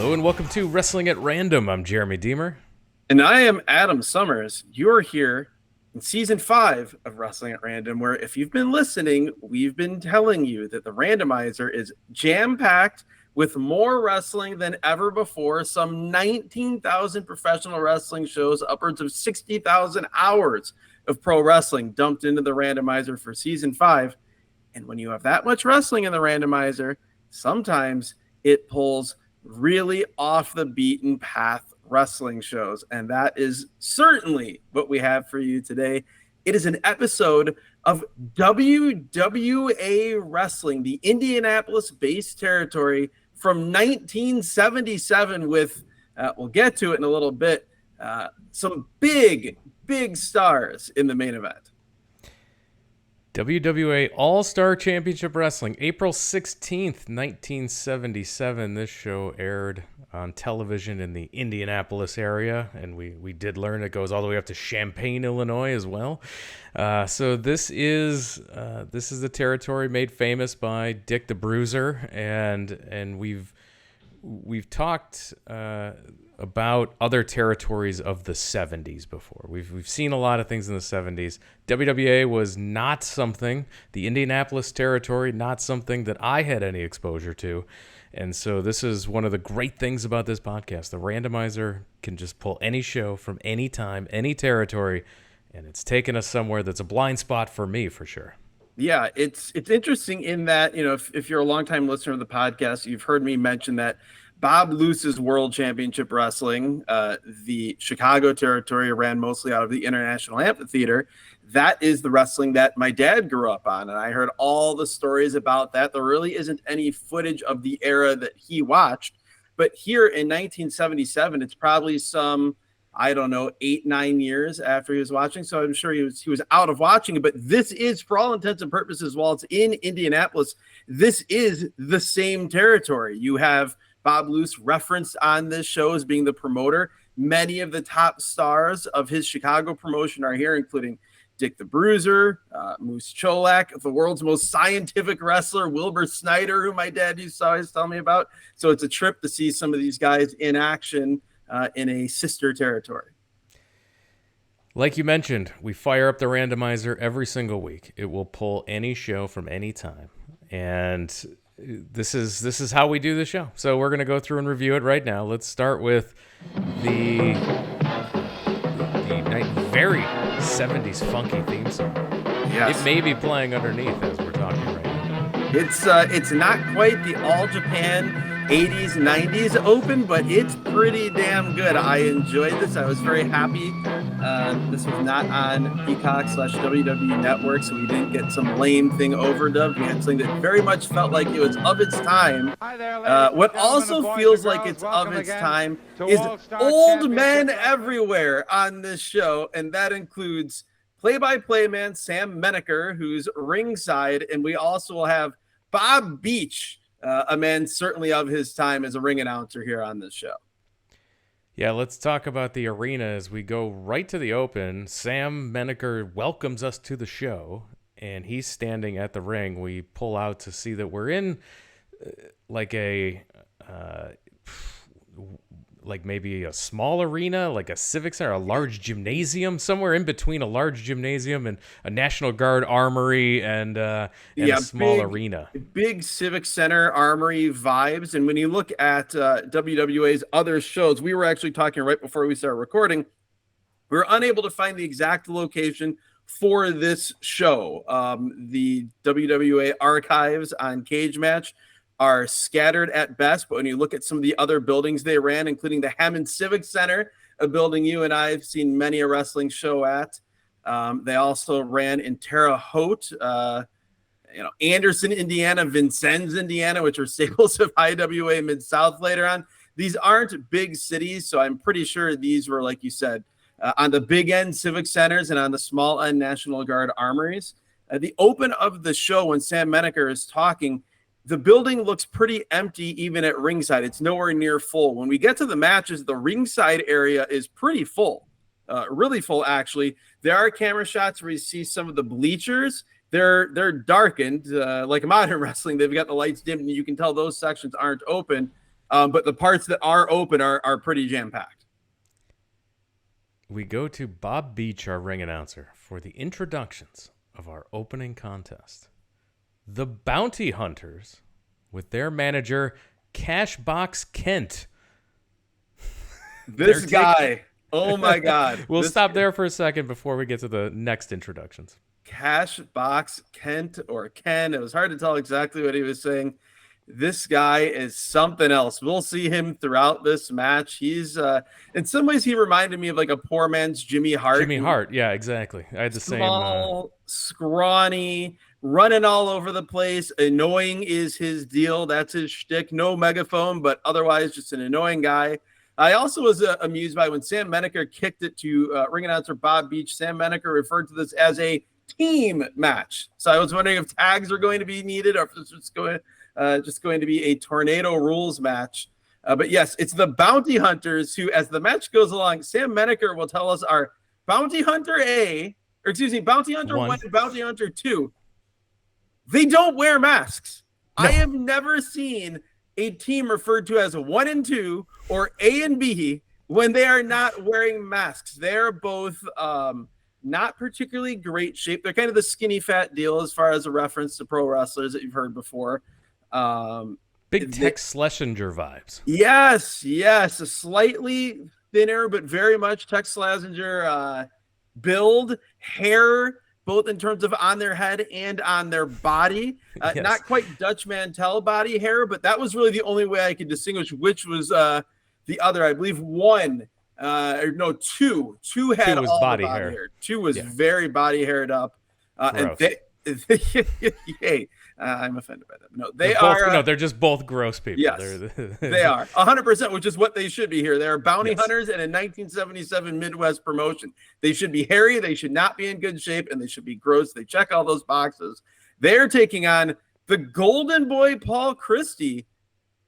Hello and welcome to Wrestling at Random. I'm Jeremy Deemer. And I am Adam Summers. You're here in season 5 of Wrestling at Random, where if you've been listening, we've been telling you that the randomizer is jam-packed with more wrestling than ever before. Some 19,000 professional wrestling shows, upwards of 60,000 hours of pro wrestling dumped into the randomizer for season 5. And when you have that much wrestling in the randomizer, sometimes it pulls really off the beaten path wrestling shows. And that is certainly what we have for you today. It is an episode of WWA Wrestling, the Indianapolis based territory from 1977 with, we'll get to it in a little bit, some big stars in the main event. WWA All-Star Championship Wrestling, April 16th, 1977. This show aired on television in the Indianapolis area, and we did learn it goes all the way up to Champaign, Illinois as well. So this is the territory made famous by Dick the Bruiser, and we've talked about other territories of the 70s before. We've seen a lot of things in the 70s. WWA was not something, the Indianapolis territory, not something that I had any exposure to. And so this is one of the great things about this podcast. The randomizer can just pull any show from any time, any territory, and it's taken us somewhere that's a blind spot for me for sure. Yeah, it's interesting in that, you know, if you're a longtime listener of the podcast, you've heard me mention that Bob Luce's World Championship Wrestling, the Chicago territory, ran mostly out of the International Amphitheater. That is the wrestling that my dad grew up on, and I heard all the stories about that. There really isn't any footage of the era that he watched, but here in 1977, it's probably some, I don't know, 8-9 years after he was watching. So I'm sure he was out of watching it. But this is, for all intents and purposes, while it's in Indianapolis, this is the same territory. You have Bob Luce referenced on this show as being the promoter. Many of the top stars of his Chicago promotion are here, including Dick the Bruiser, Moose Cholak, the world's most scientific wrestler, Wilbur Snyder, who my dad used to always tell me about. So it's a trip to see some of these guys in action in a sister territory. Like you mentioned, we fire up the randomizer every single week. It will pull any show from any time. And this is how we do the show. So we're going to go through and review it right now. Let's start with the very 70s funky theme song. Yes. It may be playing underneath as we're talking right now. It's not quite the All Japan 80s, 90s open, but it's pretty damn good. I enjoyed this. I was very happy. This was not on Peacock/WWE Network, so we didn't get some lame thing overdubbed. We had something that very much felt like it was of its time. What also feels like it's of its time is old men everywhere on this show, and that includes play-by-play man Sam Menaker, who's ringside, and we also will have Bob Beach, a man certainly of his time as a ring announcer here on this show. Yeah, let's talk about the arena as we go right to the open. Sam Menaker welcomes us to the show, and he's standing at the ring. We pull out to see that we're in like maybe a small arena, like a civic center, a large gymnasium, somewhere in between a large gymnasium and a National Guard armory and a small arena. Big civic center armory vibes. And when you look at WWA's other shows, we were actually talking right before we started recording, we were unable to find the exact location for this show. The WWA archives on Cage Match are scattered at best, but when you look at some of the other buildings they ran, including the Hammond Civic Center, a building you and I have seen many a wrestling show at. They also ran in Terre Haute, Anderson, Indiana, Vincennes, Indiana, which are staples of IWA Mid-South later on. These aren't big cities, so I'm pretty sure these were, like you said, on the big end civic centers and on the small end National Guard armories. The open of the show, when Sam Menaker is talking, the building looks pretty empty even at ringside. It's nowhere near full. When we get to the matches, the ringside area is pretty full, really full, actually. There are camera shots where you see some of the bleachers. They're darkened, like modern wrestling. They've got the lights dimmed, and you can tell those sections aren't open. But the parts that are open are pretty jam-packed. We go to Bob Beach, our ring announcer, for the introductions of our opening contest. The Bounty Hunters, with their manager, Cashbox Kent. This guy, oh my God. We'll stop there for a second before we get to the next introductions. Cashbox Kent or Ken. It was hard to tell exactly what he was saying. This guy is something else. We'll see him throughout this match. He's in some ways he reminded me of like a poor man's Jimmy Hart. Jimmy Hart, yeah, exactly. I had the small, scrawny, running all over the place. Annoying is his deal. That's his shtick. No megaphone, but otherwise just an annoying guy. I also was amused by when Sam Menaker kicked it to ring announcer Bob Beach. Sam Menaker referred to this as a team match. So I was wondering if tags are going to be needed or if it's just going to be a tornado rules match. But yes, it's the Bounty Hunters who, as the match goes along, Sam Menaker will tell us are Bounty Hunter Bounty Hunter 1 and Bounty Hunter 2. They don't wear masks. No. I have never seen a team referred to as 1 and 2 or A and B when they are not wearing masks. They're both not particularly great shape. They're kind of the skinny fat deal as far as a reference to pro wrestlers that you've heard before. Big Tex Schlesinger vibes. Yes, a slightly thinner, but very much Tex Schlesinger build, hair, both in terms of on their head and on their body. Yes. Not quite Dutch Mantel body hair, but that was really the only way I could distinguish which was the other. I believe two had all body hair. Two was very body haired up. And I'm offended by that. No, they're just both gross people. Yes, they are 100%, which is what they should be here. They are bounty hunters in a 1977 Midwest promotion. They should be hairy. They should not be in good shape, and they should be gross. They check all those boxes. They're taking on the Golden Boy Paul Christie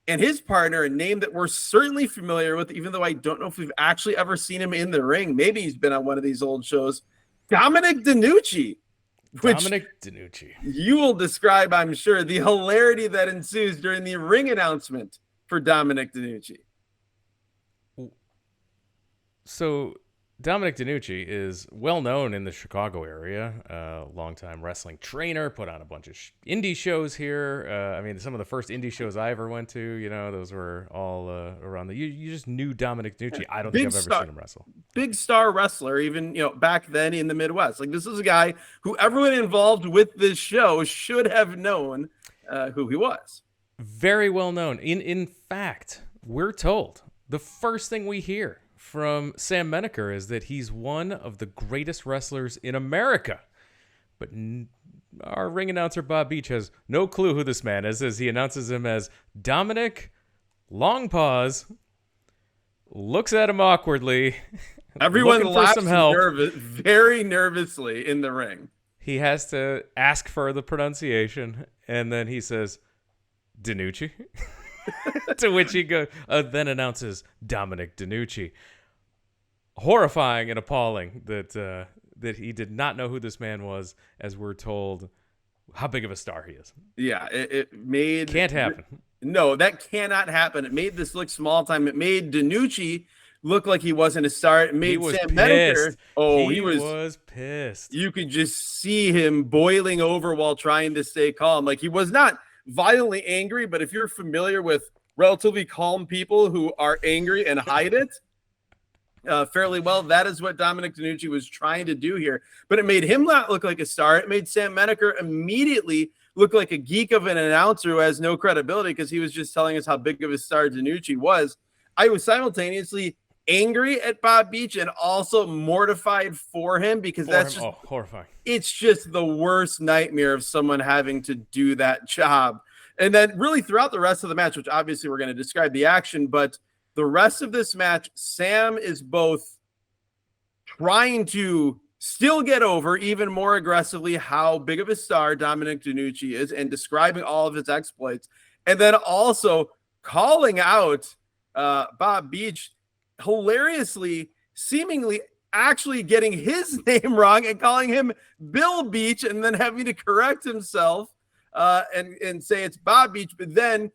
and his partner, a name that we're certainly familiar with, even though I don't know if we've actually ever seen him in the ring. Maybe he's been on one of these old shows. Dominic DeNucci. Dominic DeNucci. You will describe, I'm sure, the hilarity that ensues during the ring announcement for Dominic DeNucci. So Dominic DeNucci is well known in the Chicago area, longtime wrestling trainer, put on a bunch of indie shows here. I mean, some of the first indie shows I ever went to, those were all around you just knew Dominic DeNucci. I don't think I've ever seen him wrestle. Big star wrestler, even, back then in the Midwest. Like, this is a guy who everyone involved with this show should have known who he was. Very well known. In fact, we're told the first thing we hear from Sam Menaker is that he's one of the greatest wrestlers in America. But our ring announcer, Bob Beach, has no clue who this man is, as he announces him as Dominic, long pause, looks at him awkwardly. Everyone laughs very nervously in the ring. He has to ask for the pronunciation, and then he says, DeNucci. To which he then announces Dominic DeNucci. Horrifying and appalling that he did not know who this man was, as we're told how big of a star he is. Yeah, it made... Can't happen. No, that cannot happen. It made this look small time. It made DeNucci look like he wasn't a star. It made Sam Menaker... Oh, he was pissed. You could just see him boiling over while trying to stay calm. Like, he was not violently angry, but if you're familiar with relatively calm people who are angry and hide it fairly well, that is what Dominic DeNucci was trying to do here. But it made him not look like a star. It made Sam Menaker immediately look like a geek of an announcer who has no credibility, because he was just telling us how big of a star DeNucci was. I was simultaneously angry at Bob Beach and also mortified for him, because that's just horrifying. It's just the worst nightmare of someone having to do that job. And then really throughout the rest of the match, which obviously we're going to describe the action, but the rest of this match, Sam is both trying to still get over even more aggressively how big of a star Dominic DeNucci is and describing all of his exploits, and then also calling out Bob Beach, hilariously, seemingly actually getting his name wrong and calling him Bill Beach, and then having to correct himself and say it's Bob Beach, but then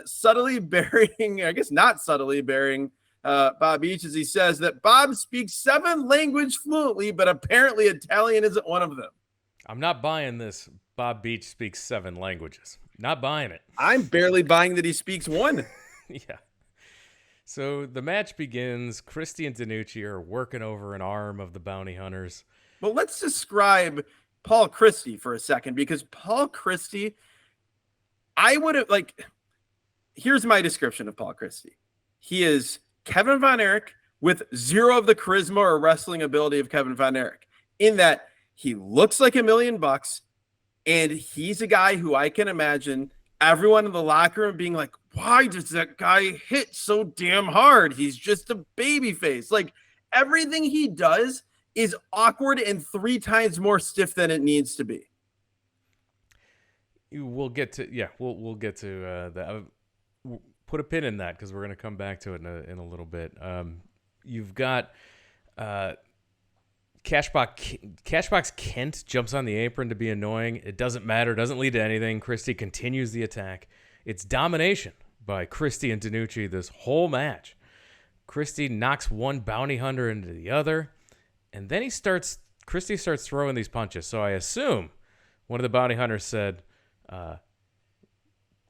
subtly burying, I guess not subtly burying Bob Beach, as he says that Bob speaks 7 languages fluently, but apparently Italian isn't one of them. I'm not buying this. Bob Beach speaks 7 languages. Not buying it. I'm barely buying that he speaks 1. Yeah. So the match begins. Christie and DiNucci are working over an arm of the bounty hunters. Well, let's describe Paul Christie for a second, because Paul Christie, I would have, like, here's my description of Paul Christie. He is Kevin Von Erich with 0 of the charisma or wrestling ability of Kevin Von Erich, in that he looks like $1,000,000, and he's a guy who I can imagine everyone in the locker room being like, why does that guy hit so damn hard? He's just a baby face. Like, everything he does is awkward and 3 times more stiff than it needs to be. We'll get to we'll get to that. Put a pin in that because we're going to come back to it in a little bit. You've got Cashbox Kent jumps on the apron to be annoying. It doesn't matter. Doesn't lead to anything. Christie continues the attack. It's domination by Christie and DiNucci this whole match. Christie knocks one bounty hunter into the other, and then Christie starts throwing these punches. So I assume one of the bounty hunters said,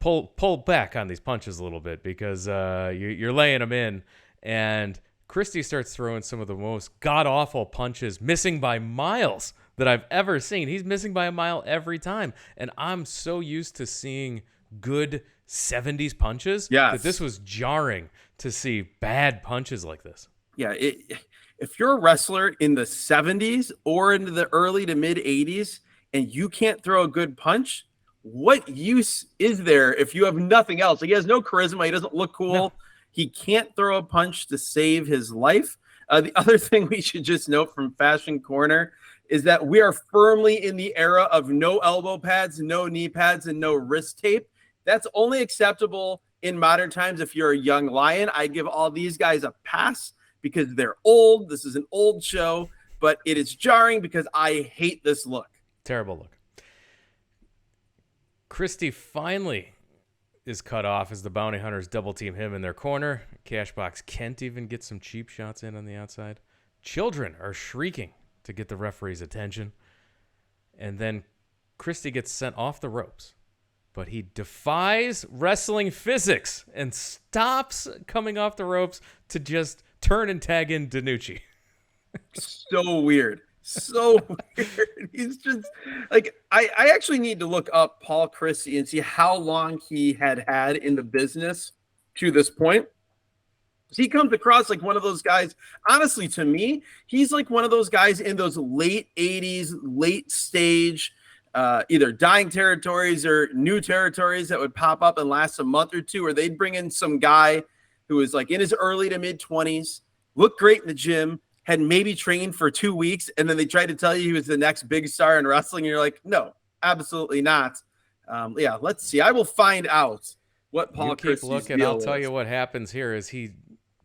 pull back on these punches a little bit because you're laying them in. And Christie starts throwing some of the most god-awful punches, missing by miles, that I've ever seen. He's missing by a mile every time. And I'm so used to seeing good 70s punches that this was jarring to see bad punches like this. Yeah, if you're a wrestler in the 70s or into the early to mid 80s and you can't throw a good punch, what use is there if you have nothing else? Like, he has no charisma. He doesn't look cool. No. He can't throw a punch to save his life. The other thing we should just note from Fashion Corner is that we are firmly in the era of no elbow pads, no knee pads, and no wrist tape. That's only acceptable in modern times if you're a young lion. I give all these guys a pass because they're old. This is an old show, but it is jarring because I hate this look. Terrible look. Christie finally is cut off as the bounty hunters double team him in their corner. Cashbox Kent even gets some cheap shots in on the outside. Children are shrieking to get the referee's attention. And then Christie gets sent off the ropes. But he defies wrestling physics and stops coming off the ropes to just turn and tag in DiNucci. So weird. So weird. He's just like, I actually need to look up Paul Christie and see how long he had in the business to this point. He comes across like one of those guys. Honestly, to me, he's like one of those guys in those late 80s, late stage, either dying territories or new territories that would pop up and last a month or two, or they'd bring in some guy who was like in his early to mid 20s, looked great in the gym, had maybe trained for 2 weeks, and then they tried to tell you he was the next big star in wrestling, and you're like, no, absolutely not. Let's see. I will find out what Paul Christie's deal is. I'll tell you what happens here is he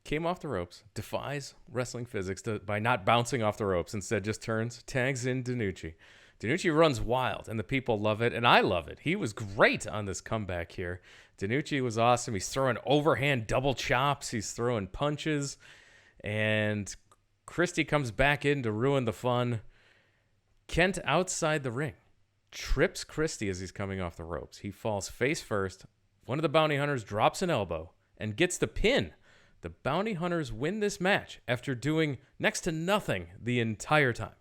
came off the ropes, defies wrestling physics by not bouncing off the ropes, instead just turns, tags in DiNucci. DiNucci runs wild, and the people love it, and I love it. He was great on this comeback here. DiNucci was awesome. He's throwing overhand double chops. He's throwing punches, and Christie comes back in to ruin the fun. Kent outside the ring trips Christie as he's coming off the ropes. He falls face first. One of the bounty hunters drops an elbow and gets the pin. The bounty hunters win this match after doing next to nothing the entire time.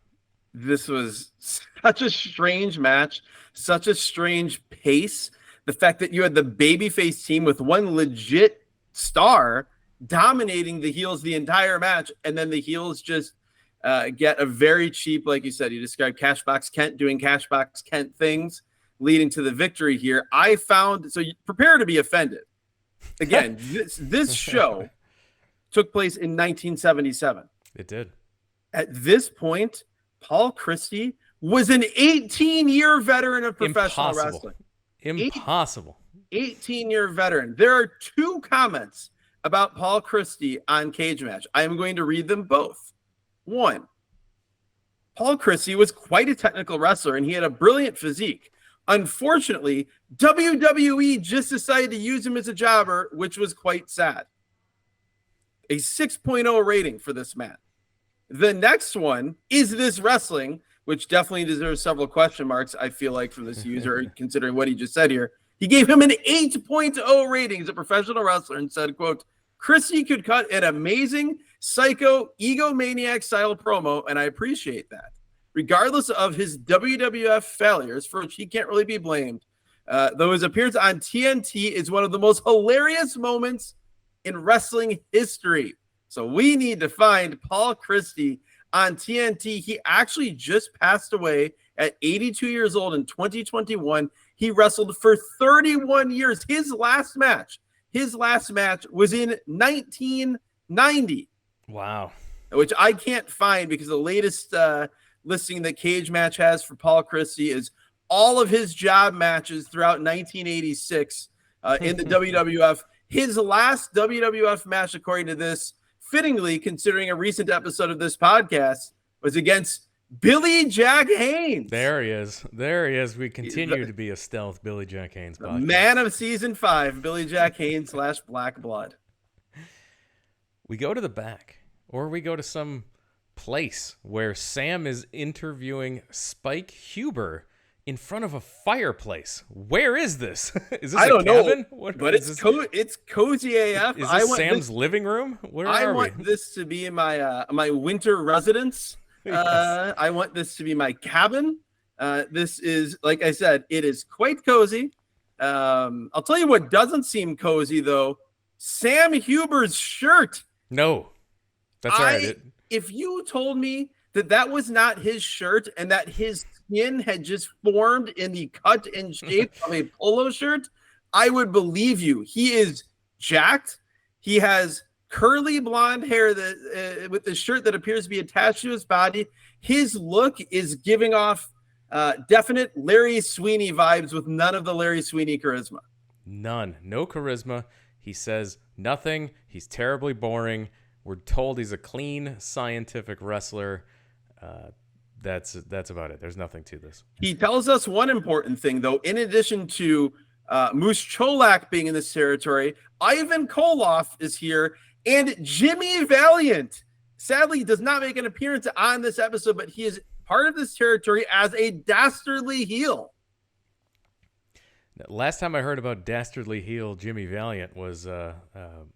This was such a strange match, such a strange pace. The fact that you had the babyface team with one legit star dominating the heels the entire match, and then the heels just get a very cheap, like you said, you described Cashbox Kent doing Cashbox Kent things, leading to the victory here. I found, so you prepare to be offended. Again, this show took place in 1977. It did. At this point, Paul Christie was an 18-year veteran of professional wrestling. Impossible. 18-year veteran. There are 2 comments about Paul Christie on Cage Match. I am going to read them both. 1, Paul Christie was quite a technical wrestler, and he had a brilliant physique. Unfortunately, WWE just decided to use him as a jobber, which was quite sad. A 6.0 rating for this match. The next one, Is This Wrestling, which definitely deserves several question marks, I feel like, from this user, considering what he just said here. He gave him an 8.0 rating as a professional wrestler and said, quote, Christie could cut an amazing, psycho, egomaniac style promo, and I appreciate that. Regardless of his WWF failures, for which he can't really be blamed, though his appearance on TNT is one of the most hilarious moments in wrestling history. So we need to find Paul Christie on TNT. He actually just passed away at 82 years old in 2021. He wrestled for 31 years. His last match was in 1990. Wow. Which I can't find because the latest listing that Cage Match has for Paul Christie is all of his job matches throughout 1986 in the WWF. His last WWF match, according to this, fittingly, considering a recent episode of this podcast, was against Billy Jack Haynes. There he is. We continue to be a stealth Billy Jack Haynes podcast. Man of season 5, Billy Jack Haynes / Black Blood. We go to the back, or we go to some place where Sam is interviewing Spike Huber in front of a fireplace. Where is this? Is this I don't cabin? know, What, but it's cozy AF. Is this Sam's living room? Where I are want we? this to be my my winter residence. Yes. I want this to be my cabin. This is, like I said, it is quite cozy. I'll tell you what doesn't seem cozy, though. Sam Huber's shirt. No. That's all right. If you told me that was not his shirt and that his skin had just formed in the cut and shape of a polo shirt, I would believe you. He is jacked. He has curly blonde hair that with the shirt that appears to be attached to his body. His look is giving off definite Larry Sweeney vibes with none of the Larry Sweeney charisma. None. No charisma. He says nothing. He's terribly boring. We're told he's a clean, scientific wrestler. That's about it. There's nothing to this. He tells us one important thing, though. In addition to Moose Cholak being in this territory, Ivan Koloff is here, and Jimmy Valiant sadly does not make an appearance on this episode, but he is part of this territory as a dastardly heel. Last time I heard about dastardly heel Jimmy Valiant was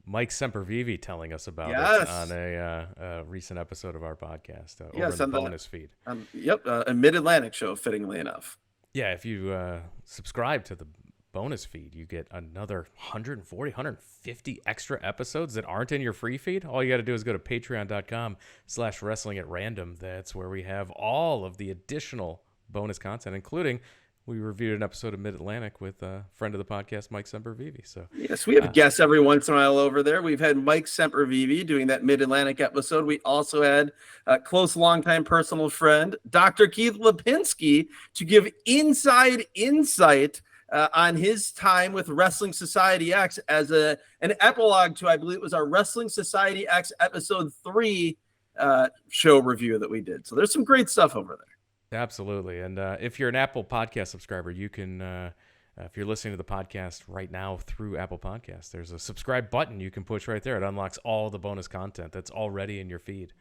Mike Sempervive telling us about it on a recent episode of our podcast over in the bonus feed. A Mid-Atlantic show, fittingly enough. Yeah, if you subscribe to the bonus feed, you get another 140, 150 extra episodes that aren't in your free feed. All you got to do is go to patreon.com/wrestlingatrandom. That's where we have all of the additional bonus content, including we reviewed an episode of Mid-Atlantic with a friend of the podcast, Mike Sempervive. So yes, we have guests every once in a while over there. We've had Mike Sempervive doing that Mid-Atlantic episode. We also had a close, longtime personal friend, Dr. Keith Lipinski, to give inside insight on his time with Wrestling Society X as an epilogue to, I believe it was our Wrestling Society X episode 3 show review that we did. So there's some great stuff over there. Absolutely. And if you're an Apple Podcast subscriber, you can, if you're listening to the podcast right now through Apple Podcasts, there's a subscribe button you can push right there. It unlocks all the bonus content that's already in your feed.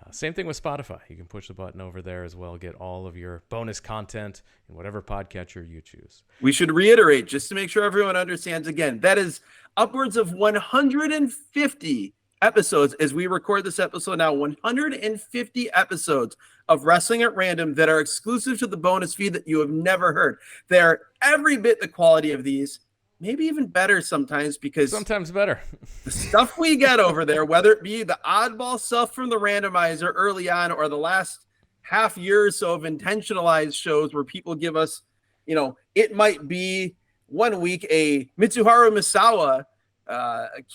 Same thing with Spotify. You can push the button over there as well, get all of your bonus content in whatever podcatcher you choose. We should reiterate, just to make sure everyone understands again, that is upwards of 150 episodes as we record this episode now, 150 episodes of Wrestling at Random that are exclusive to the bonus feed that you have never heard. They're every bit the quality of these, maybe even better sometimes, because sometimes better. The stuff we get over there, whether it be the oddball stuff from the randomizer early on or the last half year or so of intentionalized shows where people give us, it might be one week a Mitsuharu Misawa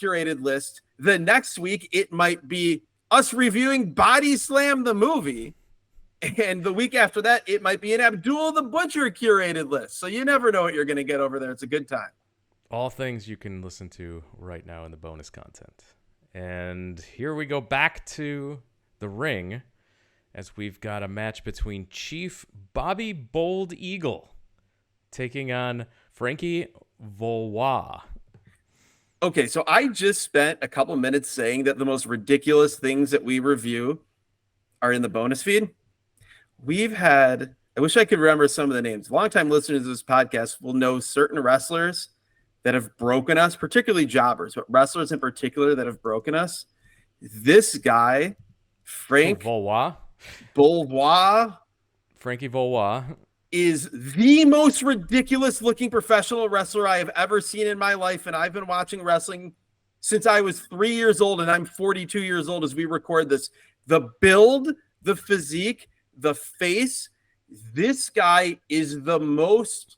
curated list. The next week, it might be us reviewing Body Slam the movie. And the week after that, it might be an Abdul the Butcher curated list. So you never know what you're going to get over there. It's a good time. All things you can listen to right now in the bonus content. And here we go back to the ring as we've got a match between Chief Bobby Bold Eagle taking on Frankie Valois. Okay, so I just spent a couple minutes saying that the most ridiculous things that we review are in the bonus feed. I wish I could remember some of the names. Longtime listeners of this podcast will know certain wrestlers that have broken us, particularly jobbers, but wrestlers in particular that have broken us. This guy, Frankie Valois, is the most ridiculous looking professional wrestler I have ever seen in my life. And I've been watching wrestling since I was 3 years old, and I'm 42 years old as we record this. The build, the physique, the face, this guy is the most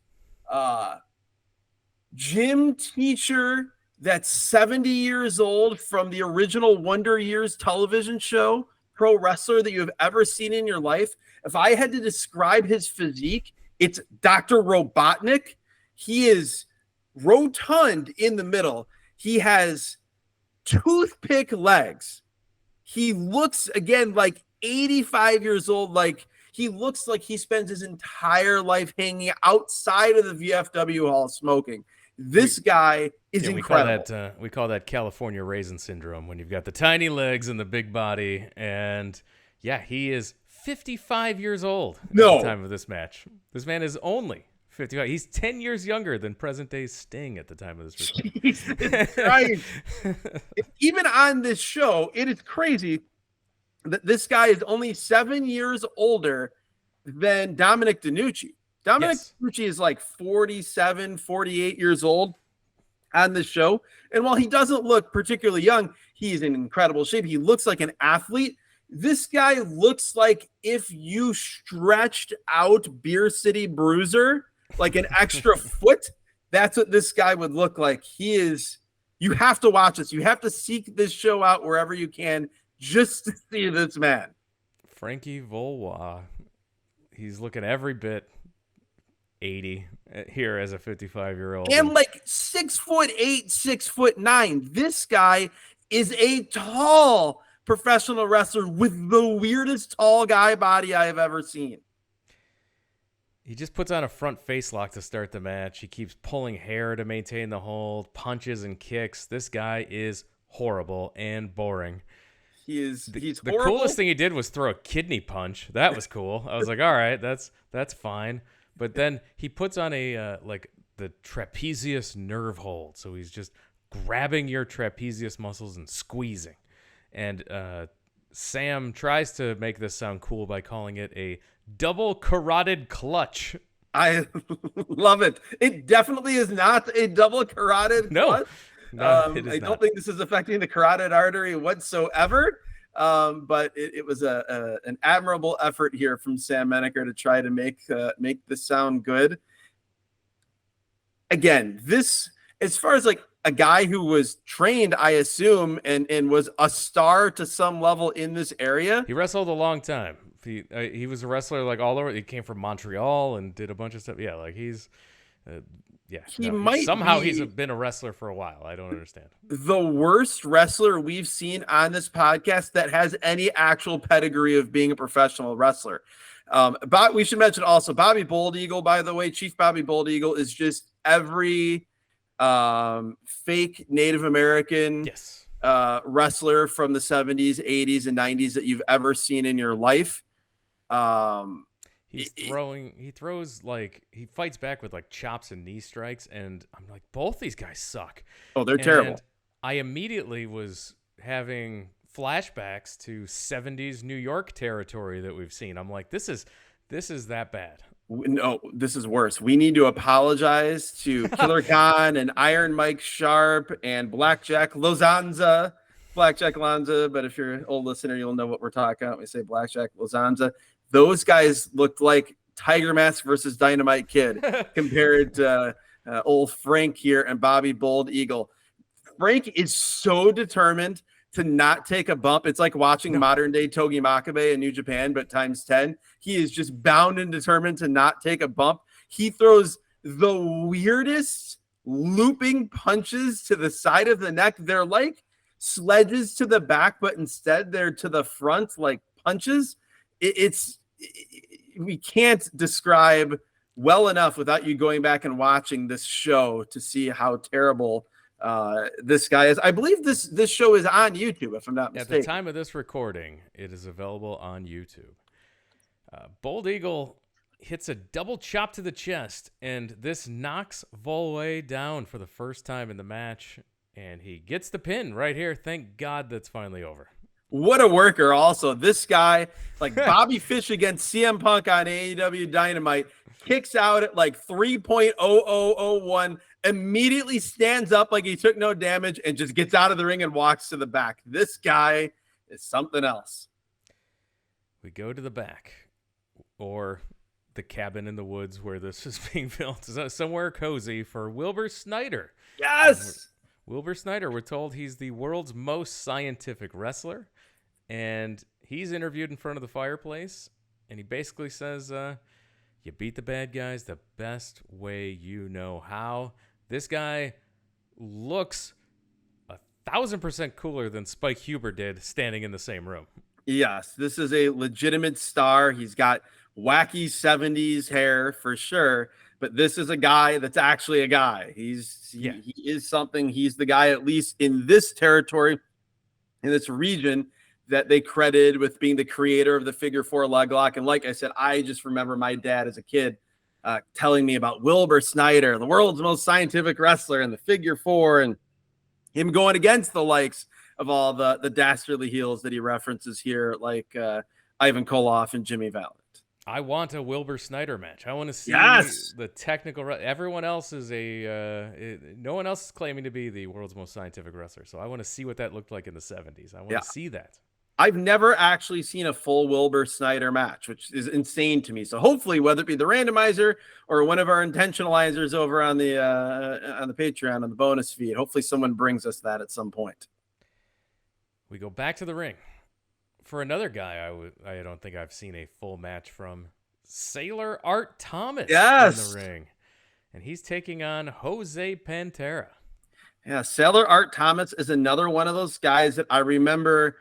gym teacher that's 70 years old from the original Wonder Years television show, pro wrestler that you have ever seen in your life. If I had to describe his physique, it's Dr. Robotnik. He is rotund in the middle. He has toothpick legs. He looks, again, like 85 years old. Like, he looks like he spends his entire life hanging outside of the VFW hall smoking. This guy is incredible. We call that California raisin syndrome, when you've got the tiny legs and the big body. And yeah, he is 55 years old at the time of this match. This man is only 55. He's 10 years younger than present day Sting at the time of this recording. Jesus Christ. Even on this show, it is crazy that this guy is only 7 years older than Dominic DeNucci. Dominic DeNucci is like 47, 48 years old on the show. And while he doesn't look particularly young, he's in incredible shape. He looks like an athlete. This guy looks like if you stretched out Beer City Bruiser like an extra foot. That's what this guy would look like. You have to watch this. You have to seek this show out wherever you can just to see this man. Frankie Valois. He's looking every bit 80 here as a 55-year-old. And like 6'8", 6'9". This guy is a tall professional wrestler with the weirdest tall guy body I have ever seen. He just puts on a front face lock to start the match. He keeps pulling hair to maintain the hold, punches and kicks. This guy is horrible and boring. He's the horrible. Coolest thing he did was throw a kidney punch. That was cool. I was like, all right, that's fine. But then he puts on a like the trapezius nerve hold. So he's just grabbing your trapezius muscles and squeezing. And Sam tries to make this sound cool by calling it a double carotid clutch. I love it. It definitely is not a double carotid clutch. No, I don't think this is affecting the carotid artery whatsoever. But it was an admirable effort here from Sam Menaker to try to make this sound good. Again, this, as far as like a guy who was trained, I assume, and was a star to some level in this area. He wrestled a long time. He was a wrestler like all over. He came from Montreal and did a bunch of stuff. Yeah, like he's he's been a wrestler for a while. I don't understand. The worst wrestler we've seen on this podcast that has any actual pedigree of being a professional wrestler. But we should mention also Bobby Bold Eagle, by the way. Chief Bobby Bold Eagle is just every fake Native American wrestler from the 70s, 80s, and 90s that you've ever seen in your life. He fights back with like chops and knee strikes, and I'm like, both these guys suck. Oh, they're terrible. I immediately was having flashbacks to 70s New York territory that we've seen. I'm like, this is that bad. No, this is worse. We need to apologize to Killer Khan and Iron Mike Sharp and Blackjack Lozanza. Blackjack Lanza, but if you're an old listener, you'll know what we're talking about. We say Blackjack Lozanza. Those guys looked like Tiger Mask versus Dynamite Kid compared to old Frank here and Bobby Bold Eagle. Frank is so determined to not take a bump. It's like watching modern day Togi Makabe in New Japan, but times 10. He is just bound and determined to not take a bump. He throws the weirdest looping punches to the side of the neck. They're like sledges to the back, but instead they're to the front like punches. We can't describe well enough without you going back and watching this show to see how terrible this guy is. I believe this show is on YouTube, if I'm not mistaken. At the time of this recording, it is available on YouTube. Bold Eagle hits a double chop to the chest, and this knocks Valois down for the first time in the match, and he gets the pin right here. Thank God that's finally over. What a worker also. This guy, like Bobby Fish against CM Punk on AEW Dynamite, kicks out at like 3.0001, immediately stands up like he took no damage, and just gets out of the ring and walks to the back. This guy is something else. We go to the back, or the cabin in the woods where this is being filmed, somewhere cozy for Wilbur Snyder. Yes! Wilbur Snyder, we're told he's the world's most scientific wrestler, and he's interviewed in front of the fireplace, and he basically says, you beat the bad guys the best way you know how. This guy looks 1,000% cooler than Spike Huber did standing in the same room. Yes, this is a legitimate star. He's got wacky 70s hair for sure, but this is a guy that's actually a guy. He is something. He's the guy, at least in this territory, in this region, that they credited with being the creator of the figure 4 leg lock. And like I said, I just remember my dad as a kid telling me about Wilbur Snyder, the world's most scientific wrestler, and the figure 4, and him going against the likes of all the dastardly heels that he references here, like Ivan Koloff and Jimmy Valiant. I want a Wilbur Snyder match. I want to see the technical. Everyone else is no one else is claiming to be the world's most scientific wrestler. So I want to see what that looked like in the 70s. I want to see that. I've never actually seen a full Wilbur Snyder match, which is insane to me. So hopefully, whether it be the randomizer or one of our intentionalizers over on the Patreon, on the bonus feed, hopefully someone brings us that at some point. We go back to the ring for another guy I don't think I've seen a full match from. Sailor Art Thomas in the ring. And he's taking on Jose Pantera. Yeah, Sailor Art Thomas is another one of those guys that I remember,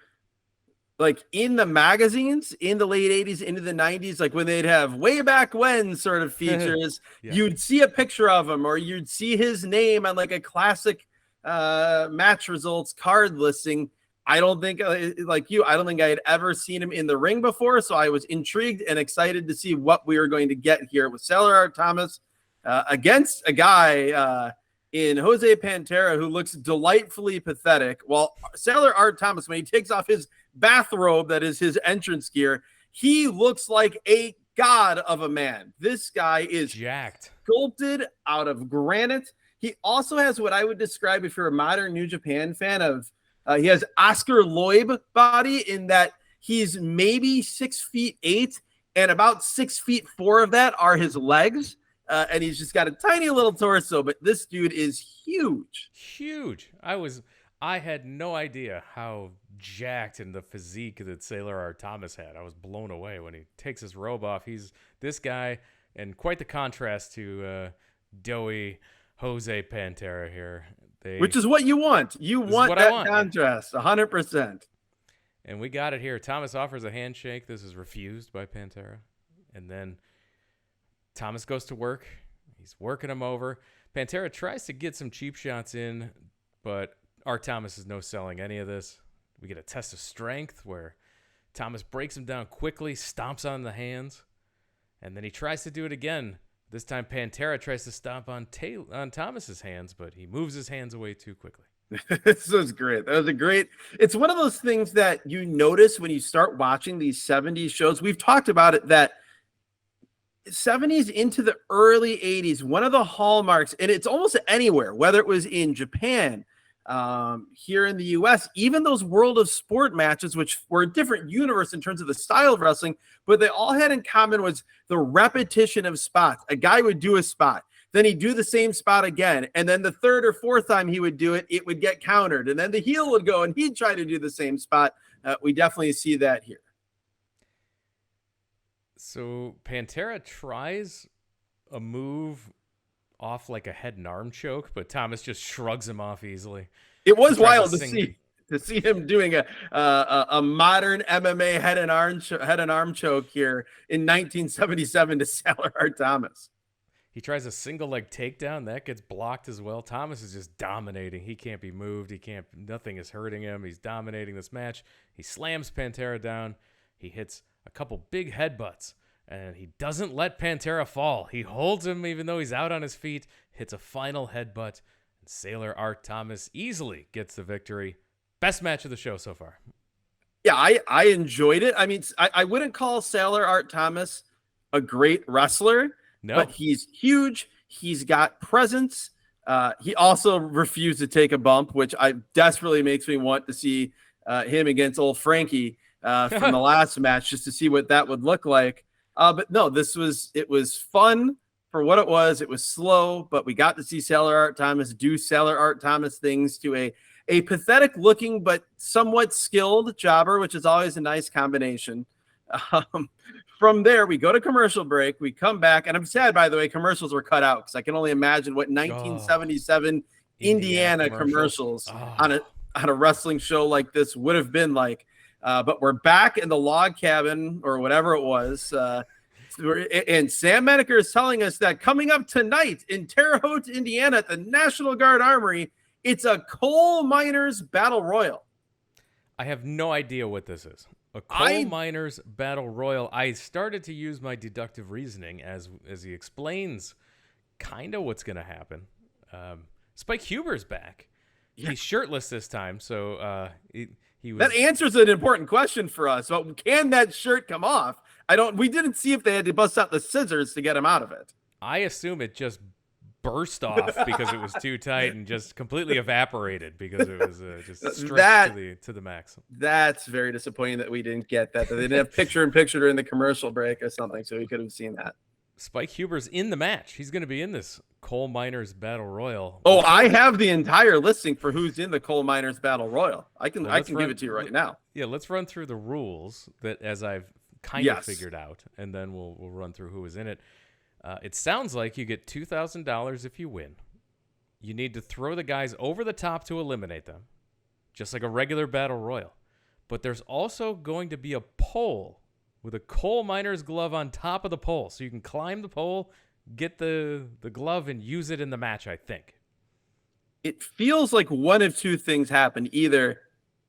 like, in the magazines in the late 80s into the 90s, like when they'd have way back when sort of features, you'd see a picture of him, or you'd see his name on like a classic match results card listing. I don't think, like you, I don't think I had ever seen him in the ring before, so I was intrigued and excited to see what we were going to get here with Sailor Art Thomas against a guy in Jose Pantera who looks delightfully pathetic. Well, Sailor Art Thomas, when he takes off his bathrobe that is his entrance gear, he looks like a god of a man. This guy is jacked, sculpted out of granite. He also has what I would describe, if you're a modern New Japan fan, of he has Oscar Loib body, in that he's maybe 6'8", and about 6'4" of that are his legs. And he's just got a tiny little torso, but this dude is huge. Huge. I had no idea how jacked in the physique that Sailor Art Thomas had. I was blown away when he takes his robe off. He's this guy, and quite the contrast to doughy Jose Pantera here. Which is what you want. You want that contrast, 100%. And we got it here. Thomas offers a handshake. This is refused by Pantera. And then Thomas goes to work. He's working him over. Pantera tries to get some cheap shots in, but Art Thomas is no selling any of this. We get a test of strength where Thomas breaks him down quickly, stomps on the hands, and then he tries to do it again. This time Pantera tries to stomp on Thomas's hands, but he moves his hands away too quickly. This was great. It's one of those things that you notice when you start watching these 70s shows. We've talked about it, that 70s into the early 80s, one of the hallmarks, and it's almost anywhere, whether it was in Japan, here in the US, even those World of Sport matches, which were a different universe in terms of the style of wrestling, but they all had in common was the repetition of spots. A guy would do a spot, then he'd do the same spot again, and then the third or fourth time he would do it, it would get countered, and then the heel would go and he'd try to do the same spot. We definitely see that here. So Pantera tries a move off like a head and arm choke, but Thomas just shrugs him off easily. It was wild to see him doing a modern MMA head and arm choke here in 1977 to Sailor Art Thomas. He tries a single leg takedown. That gets blocked as well. Thomas is just dominating. He can't be moved. Nothing is hurting him. He's dominating this match. He slams Pantera down. He hits a couple big headbutts, and he doesn't let Pantera fall. He holds him even though he's out on his feet, hits a final headbutt, and Sailor Art Thomas easily gets the victory. Best match of the show so far. Yeah, I enjoyed it. I mean, I wouldn't call Sailor Art Thomas a great wrestler, but he's huge. He's got presence. He also refused to take a bump, which desperately makes me want to see him against old Frankie from the last match, just to see what that would look like. But no, it was fun for what it was. It was slow, but we got to see Sailor Art Thomas do Sailor Art Thomas things to a pathetic looking but somewhat skilled jobber, which is always a nice combination. From there, we go to commercial break. We come back, and I'm sad, by the way, commercials were cut out because I can only imagine what 1977 Indiana commercials on a wrestling show like this would have been like. But we're back in the log cabin or whatever it was. And Sam Menaker is telling us that coming up tonight in Terre Haute, Indiana at the National Guard Armory, it's a coal miners battle royal. I have no idea what this is. A coal miners battle royal. I started to use my deductive reasoning as he explains kind of what's going to happen. Spike Huber's back. Yeah. He's shirtless this time, so he was. That answers an important question for us. So can that shirt come off? We didn't see if they had to bust out the scissors to get him out of it. I assume it just burst off because it was too tight and just completely evaporated because it was just stretched to the max. That's very disappointing that we didn't get that. They didn't have picture-in-picture during the commercial break or something, so we could have seen that. Spike Huber's in the match. He's going to be in this Coal Miners Battle Royal. Oh, I have the entire listing for who's in the Coal Miners Battle Royal. I can give it to you right now. Yeah, let's run through the rules that as I've kind of figured out, and then we'll run through who is in it. It sounds like you get $2,000 if you win. You need to throw the guys over the top to eliminate them, just like a regular battle royal. But there's also going to be a pole with a coal miner's glove on top of the pole. So you can climb the pole, get the glove, and use it in the match, I think. It feels like one of two things happened. Either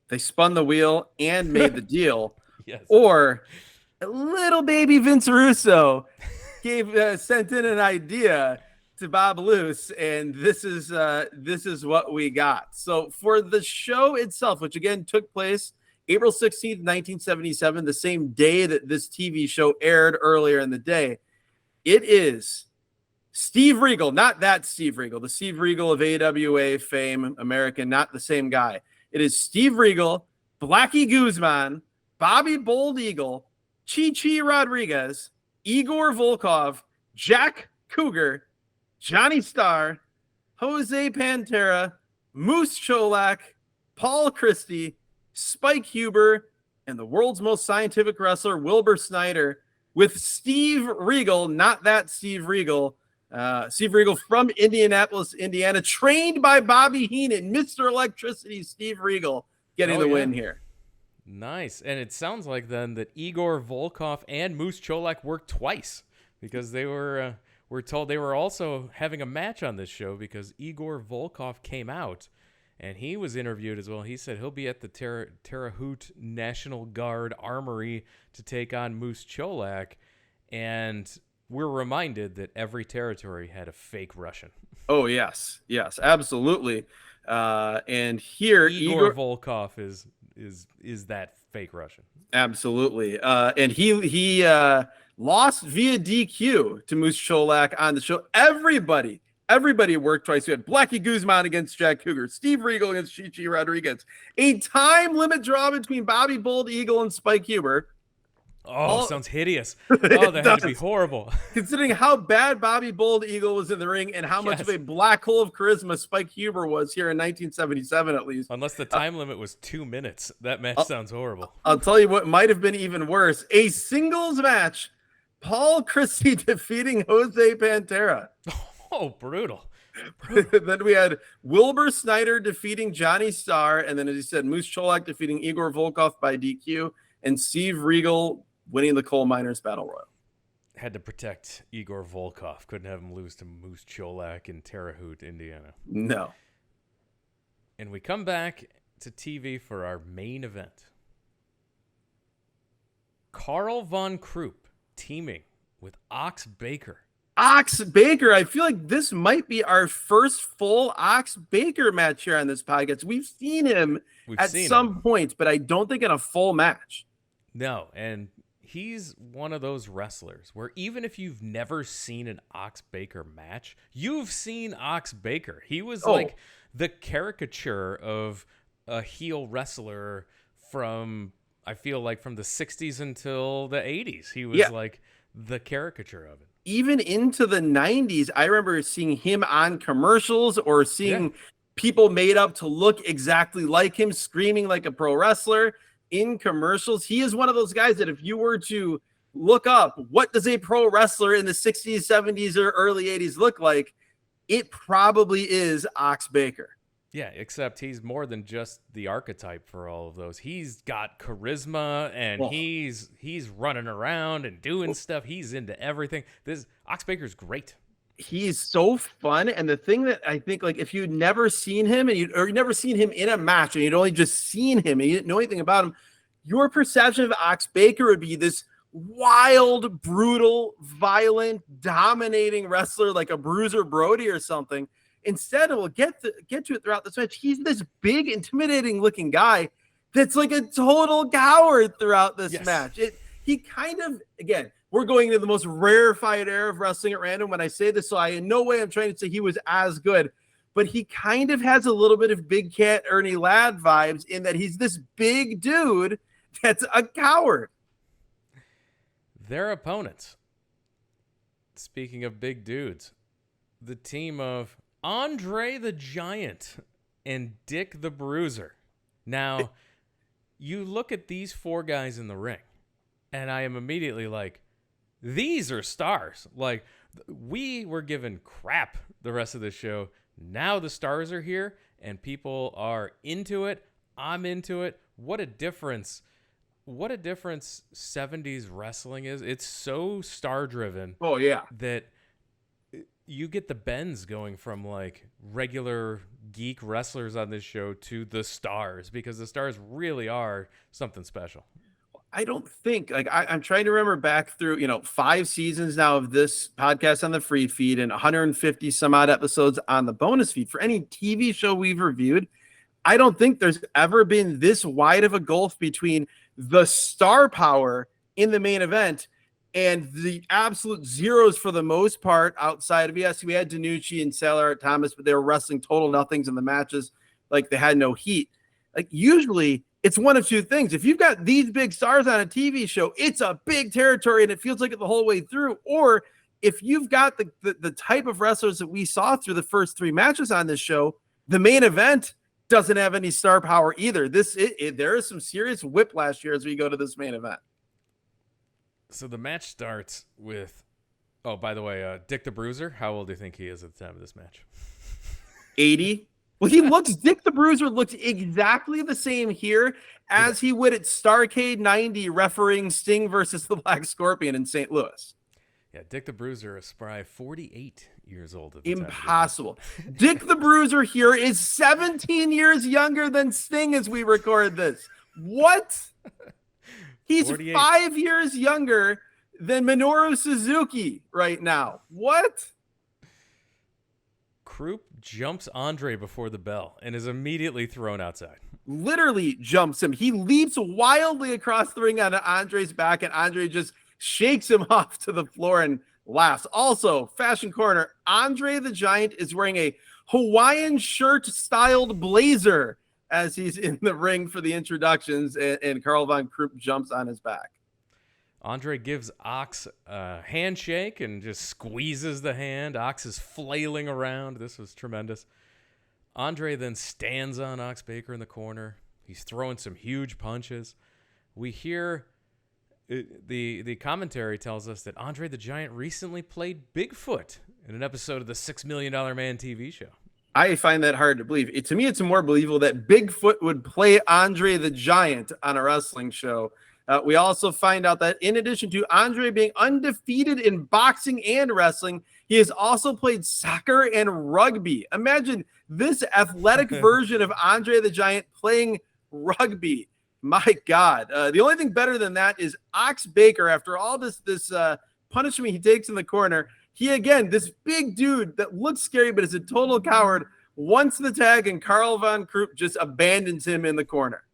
they spun the wheel and made the deal, yes, or little baby Vince Russo sent in an idea to Bob Luce, and this is what we got. So for the show itself, which again took place April 16th, 1977, the same day that this TV show aired earlier in the day, it is Steve Regal, not that Steve Regal, the Steve Regal of AWA fame, American, not the same guy. It is Steve Regal, Blackie Guzman, Bobby Bold Eagle, Chi Rodriguez, Igor Volkov, Jack Cougar, Johnny Starr, Jose Pantera, Moose Cholak, Paul Christie, Spike Huber, and the world's most scientific wrestler, Wilbur Snyder, with Steve Regal, not that Steve Regal, Steve Regal from Indianapolis, Indiana, trained by Bobby Heenan, Mr. Electricity, Steve Regal, getting the win here. Nice. And it sounds like then that Igor Volkov and Moose Cholak worked twice because they were told they were also having a match on this show because Igor Volkov came out and he was interviewed as well. He said he'll be at the Terre Haute National Guard Armory to take on Moose Cholak. And we're reminded that every territory had a fake Russian. Oh, yes. Yes, absolutely. And here Igor Volkov is that fake Russian. Absolutely. And he lost via DQ to Moose Cholak on the show. Everybody worked twice. We had Blackie Guzman against Jack Cougar, Steve Regal against Chi Rodriguez. A time limit draw between Bobby Bold Eagle and Spike Huber. Oh, sounds hideous. Oh, that had to be horrible. Considering how bad Bobby Bold Eagle was in the ring and how much of a black hole of charisma Spike Huber was here in 1977, at least. Unless the time limit was 2 minutes. That match sounds horrible. I'll tell you what might have been even worse. A singles match. Paul Christie defeating Jose Pantera. Oh, brutal. Then we had Wilbur Snyder defeating Johnny Starr. And then, as you said, Moose Cholak defeating Igor Volkov by DQ. And Steve Regal winning the Coal Miners Battle Royal. Had to protect Igor Volkov. Couldn't have him lose to Moose Cholak in Terre Haute, Indiana. No. And we come back to TV for our main event. Karl von Krupp teaming with Ox Baker. Ox Baker. I feel like this might be our first full Ox Baker match here on this podcast. We've seen him at some point, but I don't think in a full match. No, and he's one of those wrestlers where even if you've never seen an Ox Baker match, you've seen Ox Baker. He was like the caricature of a heel wrestler from, I feel like, from the 60s until the 80s. He was like the caricature of it. Even into the 90s, I remember seeing him on commercials or seeing people made up to look exactly like him, screaming like a pro wrestler in commercials. He is one of those guys that if you were to look up what does a pro wrestler in the 60s, 70s, or early 80s look like, it probably is Ox Baker. Yeah, except he's more than just the archetype for all of those. He's got charisma, and he's running around and doing stuff. He's into everything. This Ox Baker's great. He's so fun, and the thing that I think, like, if you'd never seen him you'd never seen him in a match, and you'd only just seen him and you didn't know anything about him, your perception of Ox Baker would be this wild, brutal, violent, dominating wrestler like a Bruiser Brody or something. Instead, we'll get to it throughout this match. He's this big, intimidating looking guy that's like a total coward throughout this match. He kind of, again, we're going into the most rarefied era of wrestling at random when I say this, so I in no way I'm trying to say he was as good, but he kind of has a little bit of Big Cat Ernie Ladd vibes in that he's this big dude that's a coward. Their opponents, speaking of big dudes, the team of Andre the Giant and Dick the Bruiser. Now, you look at these four guys in the ring, and I am immediately like, these are stars. Like, we were given crap the rest of the show. Now the stars are here, and people are into it. I'm into it. What a difference 70s wrestling is. It's so star-driven. Oh, yeah. That you get the bends going from like regular geek wrestlers on this show to the stars, because the stars really are something special. I don't think, like, I'm trying to remember back through, 5 seasons now of this podcast on the free feed and 150 some odd episodes on the bonus feed. For any TV show we've reviewed, I don't think there's ever been this wide of a gulf between the star power in the main event and the absolute zeros for the most part outside of, yes, we had Danucci and Sailor Thomas, but they were wrestling total nothings in the matches. Like, they had no heat. Like, usually it's one of two things. If you've got these big stars on a TV show, it's a big territory and it feels like it the whole way through. Or if you've got the type of wrestlers that we saw through the first 3 matches on this show, the main event doesn't have any star power either. There is some serious whiplash here as we go to this main event. So the match starts with, oh, by the way, Dick the Bruiser, how old do you think he is at the time of this match? 80. Well, Dick the Bruiser looks exactly the same here as he would at Starrcade 90 refereeing Sting versus the Black Scorpion in St. Louis. Yeah, Dick the Bruiser, a spry 48 years old at the time. Impossible. Dick the Bruiser here is 17 years younger than Sting as we record this. What? He's 48. 5 years younger than Minoru Suzuki right now. What? Krupp jumps Andre before the bell and is immediately thrown outside. Literally jumps him. He leaps wildly across the ring onto Andre's back, and Andre just shakes him off to the floor and laughs. Also, Fashion Corner, Andre the Giant is wearing a Hawaiian shirt-styled blazer as he's in the ring for the introductions, and Karl von Krupp jumps on his back. Andre gives Ox a handshake and just squeezes the hand. Ox is flailing around. This was tremendous. Andre then stands on Ox Baker in the corner. He's throwing some huge punches. We hear the commentary tells us that Andre the Giant recently played Bigfoot in an episode of the $6 Million Man TV show. I find that hard to believe. To me, it's more believable that Bigfoot would play Andre the Giant on a wrestling show We also find out that in addition to Andre being undefeated in boxing and wrestling, he has also played soccer and rugby. Imagine this athletic version of Andre the Giant playing rugby. My God. The only thing better than that is Ox Baker, after all this punishment he takes in the corner, he, again, this big dude that looks scary but is a total coward, wants the tag, and Karl von Krupp just abandons him in the corner.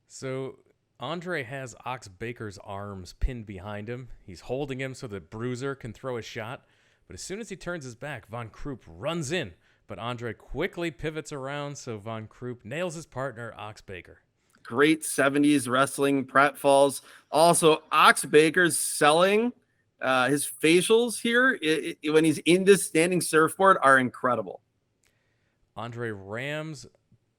So Andre has Ox Baker's arms pinned behind him. He's holding him so that Bruiser can throw a shot. But as soon as he turns his back, Von Krupp runs in. But Andre quickly pivots around, so Von Krupp nails his partner, Ox Baker. Great 70s wrestling pratfalls. Also, Ox Baker's selling his facials here when he's in this standing surfboard are incredible. Andre rams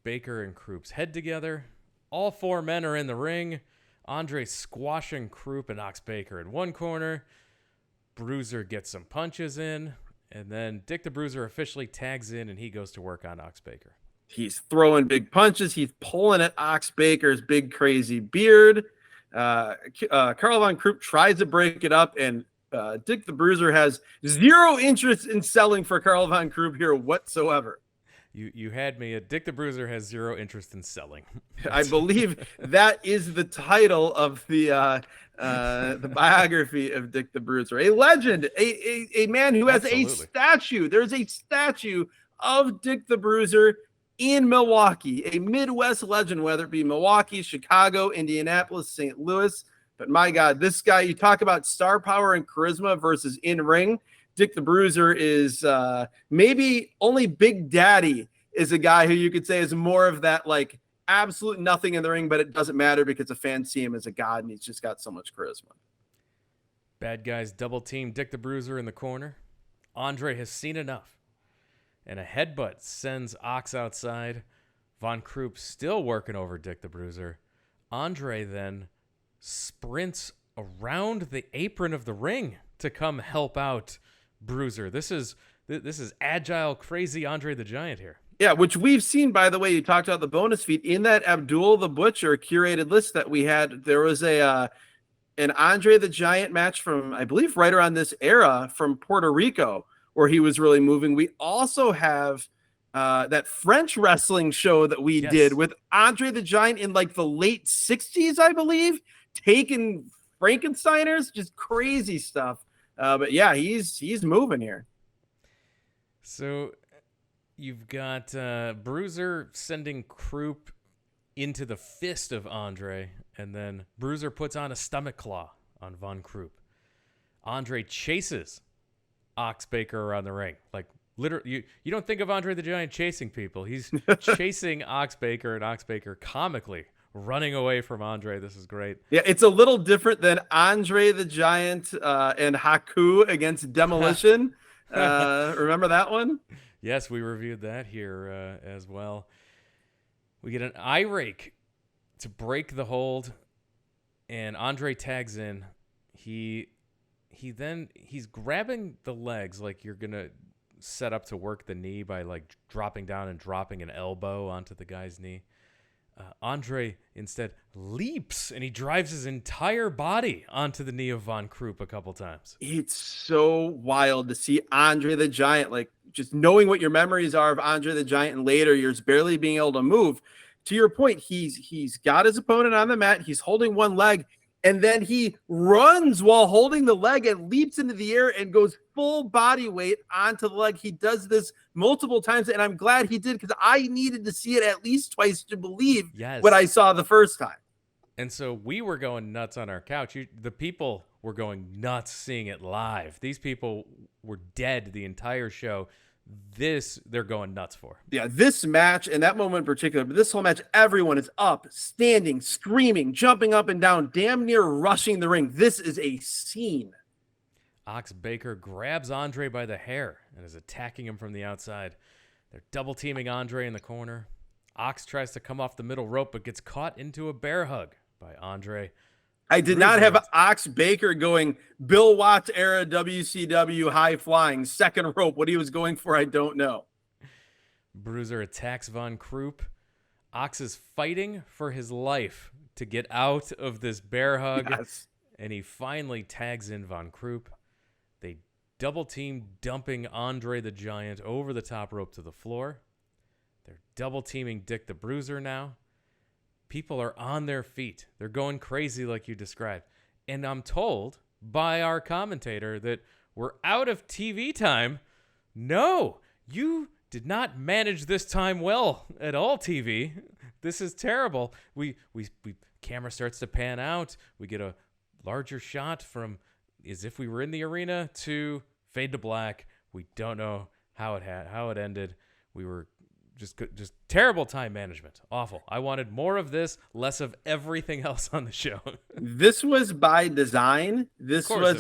Baker and Krupp's head together. All four men are in the ring. Andre squashing Krupp and Ox Baker in one corner. Bruiser gets some punches in. And then Dick the Bruiser officially tags in, and he goes to work on Ox Baker. He's throwing big punches. He's pulling at Ox Baker's big, crazy beard. Karl von Krupp tries to break it up, and Dick the Bruiser has zero interest in selling for Karl von Krupp here whatsoever. You had me at Dick the Bruiser has zero interest in selling. I believe that is the title of the biography of Dick the Bruiser. A legend, a man who has a statue. There's a statue of Dick the Bruiser in Milwaukee, a Midwest legend, whether it be Milwaukee, Chicago, Indianapolis, St. Louis. But my God, this guy, you talk about star power and charisma versus in-ring. Dick the Bruiser is maybe only Big Daddy is a guy who you could say is more of that, like, absolute nothing in the ring, but it doesn't matter because the fans see him as a god, and he's just got so much charisma. Bad guys double team Dick the Bruiser in the corner. Andre has seen enough, and a headbutt sends Ox outside. Von Krupp still working over Dick the Bruiser. Andre then sprints around the apron of the ring to come help out Bruiser. This is agile, crazy Andre the Giant here. Yeah, which we've seen, by the way. You talked about the bonus feed in that Abdul the Butcher curated list that we had. There was an Andre the Giant match from, I believe, right around this era from Puerto Rico, where he was really moving. We also have that French wrestling show that we did with Andre the Giant in like the late 60s, I believe, taking Frankensteiners, just crazy stuff. But yeah, he's moving here. So you've got Bruiser sending Krupp into the fist of Andre, and then Bruiser puts on a stomach claw on Von Krupp. Andre chases Ox Baker around the ring. Like, literally, you don't think of Andre the Giant chasing people. He's chasing Ox Baker, and Ox Baker comically running away from Andre. This is great. Yeah, it's a little different than Andre the Giant and Haku against Demolition. Remember that one? Yes, we reviewed that here as well. We get an eye rake to break the hold, and Andre tags in. He's grabbing the legs like you're gonna set up to work the knee by like dropping down and dropping an elbow onto the guy's knee. Andre instead leaps, and he drives his entire body onto the knee of Von Krupp a couple times. It's so wild to see Andre the Giant, like, just knowing what your memories are of Andre the Giant in later years, barely being able to move. To your point, he's got his opponent on the mat. He's holding one leg, and then he runs while holding the leg and leaps into the air and goes full body weight onto the leg. He does this multiple times, and I'm glad he did, because I needed to see it at least twice to believe what I saw the first time. And so we were going nuts on our couch. The people were going nuts seeing it live. These people were dead the entire show. This they're going nuts for. Yeah, this match and that moment in particular, but this whole match, everyone is up, standing, screaming, jumping up and down, damn near rushing the ring. This is a scene. Ox Baker grabs Andre by the hair and is attacking him from the outside. They're double teaming Andre in the corner. Ox tries to come off the middle rope but gets caught into a bear hug by Andre. I did not have Ox Baker going Bill Watts era WCW high flying second rope. What he was going for, I don't know. Bruiser attacks Von Krupp. Ox is fighting for his life to get out of this bear hug, Yes. and he finally tags in Von Krupp. They double team, dumping Andre the Giant over the top rope to the floor. They're double teaming Dick the Bruiser now. People are on their feet. They're going crazy like you described. And I'm told by our commentator that we're out of TV time. No, you did not manage this time well at all, TV. This is terrible. We camera starts to pan out. We get a larger shot from as if we were in the arena to fade to black. We don't know how it ended. We were just terrible time management. Awful. I wanted more of this, less of everything else on the show. This was by design.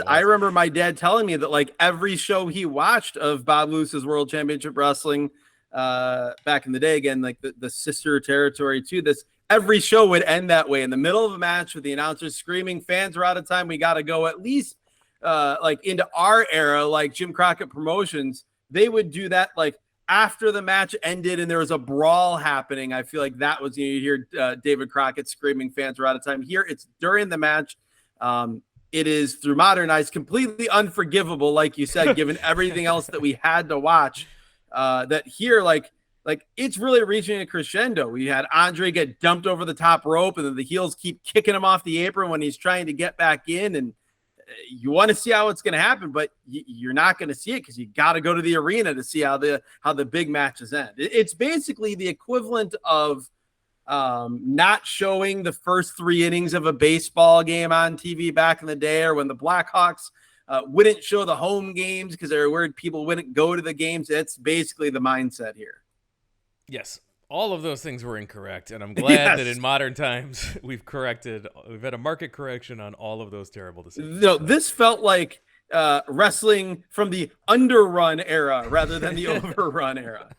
I remember my dad telling me that like every show he watched of Bob Lewis's World Championship Wrestling back in the day, again, like the sister territory to this, every show would end that way in the middle of a match with the announcers screaming, fans are out of time. We got to go. At least like into our era, like Jim Crockett Promotions, they would do that like after the match ended and there was a brawl happening. I feel like that was, you hear David Crockett screaming, fans are out of time. Here it's during the match. It is, through modern eyes, completely unforgivable, like you said, given everything else that we had to watch. That here, like it's really reaching a crescendo. We had Andre get dumped over the top rope, and then the heels keep kicking him off the apron when he's trying to get back in. And you want to see how it's going to happen, but you're not going to see it because you got to go to the arena to see how the big matches end. It's basically the equivalent of not showing the first 3 innings of a baseball game on TV back in the day, or when the Blackhawks wouldn't show the home games because they were worried people wouldn't go to the games. That's basically the mindset here. Yes. All of those things were incorrect, and I'm glad that in modern times we've had a market correction on all of those terrible decisions. No, this felt like wrestling from the underrun era rather than the overrun era.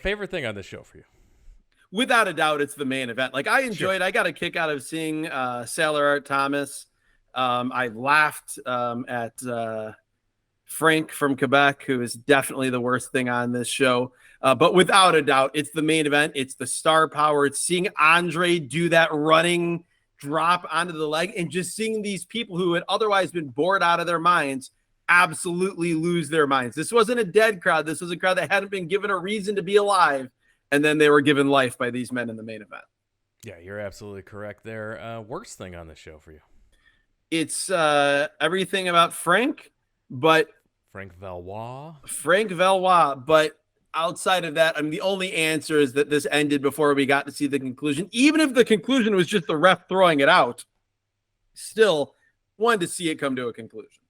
Favorite thing on this show for you? Without a doubt, it's the main event. Like, I enjoyed, I got a kick out of seeing Sailor Art Thomas. I laughed at Frank from Quebec, who is definitely the worst thing on this show. But without a doubt, it's the main event. It's the star power. It's seeing Andre do that running drop onto the leg, and just seeing these people who had otherwise been bored out of their minds absolutely lose their minds. This wasn't a dead crowd. This was a crowd that hadn't been given a reason to be alive, and then they were given life by these men in the main event. Yeah, you're absolutely correct there. Worst thing on the show for you? It's everything about Frank, but Frank Valois. But outside of that, I mean, the only answer is that this ended before we got to see the conclusion. Even if the conclusion was just the ref throwing it out, still wanted to see it come to a conclusion.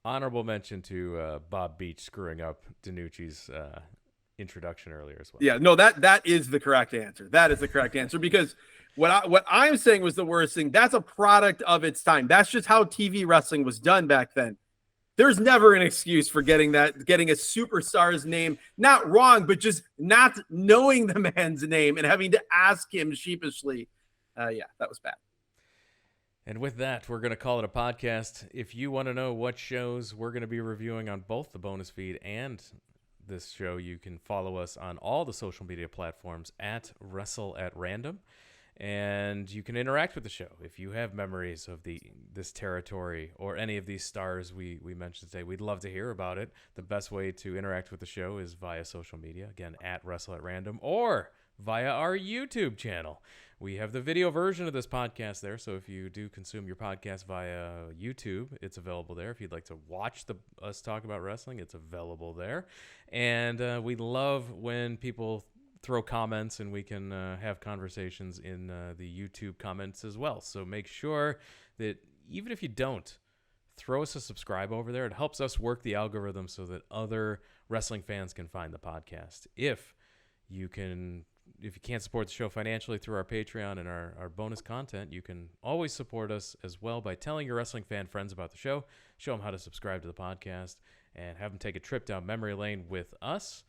Honorable mention to Bob Beach screwing up DiNucci's introduction earlier as well. Yeah, no, that is the correct answer. That is the correct answer, because what I'm saying was the worst thing. That's a product of its time. That's just how TV wrestling was done back then. There's never an excuse for getting a superstar's name not wrong, but just not knowing the man's name and having to ask him sheepishly. Yeah, that was bad. And with that, we're going to call it a podcast. If you want to know what shows we're going to be reviewing on both the bonus feed and this show, you can follow us on all the social media platforms at Wrestle at Random. And you can interact with the show. If you have memories of this territory or any of these stars we mentioned today, we'd love to hear about it. The best way to interact with the show is via social media, again, at Wrestle at Random, or via our YouTube channel. We have the video version of this podcast there, so if you do consume your podcast via YouTube, it's available there. If you'd like to watch us talk about wrestling, it's available there. And we love when people throw comments, and we can have conversations in the YouTube comments as well. So make sure that even if you don't, throw us a subscribe over there. It helps us work the algorithm so that other wrestling fans can find the podcast. If you can't support the show financially through our Patreon and our bonus content, you can always support us as well by telling your wrestling fan friends about the show, show them how to subscribe to the podcast, and have them take a trip down memory lane with us.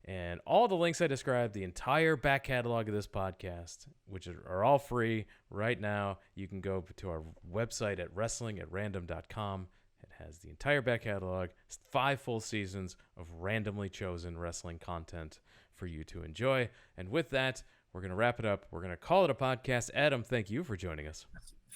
And all the links I described, the entire back catalog of this podcast, which are all free right now, you can go to our website at wrestlingatrandom.com and has the entire back catalog, 5 full seasons of randomly chosen wrestling content for you to enjoy. And with that, we're going to wrap it up. We're going to call it a podcast. Adam, thank you for joining us.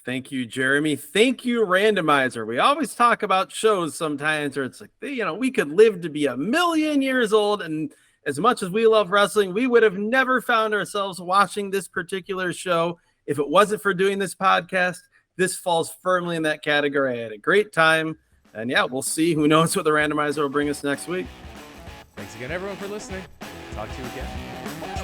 Thank you, Jeremy. Thank you, Randomizer. We always talk about shows sometimes where it's like, we could live to be 1,000,000 years old. And as much as we love wrestling, we would have never found ourselves watching this particular show if it wasn't for doing this podcast. This falls firmly in that category. I had a great time. And yeah, we'll see. Who knows what the Randomizer will bring us next week. Thanks again, everyone, for listening. Talk to you again.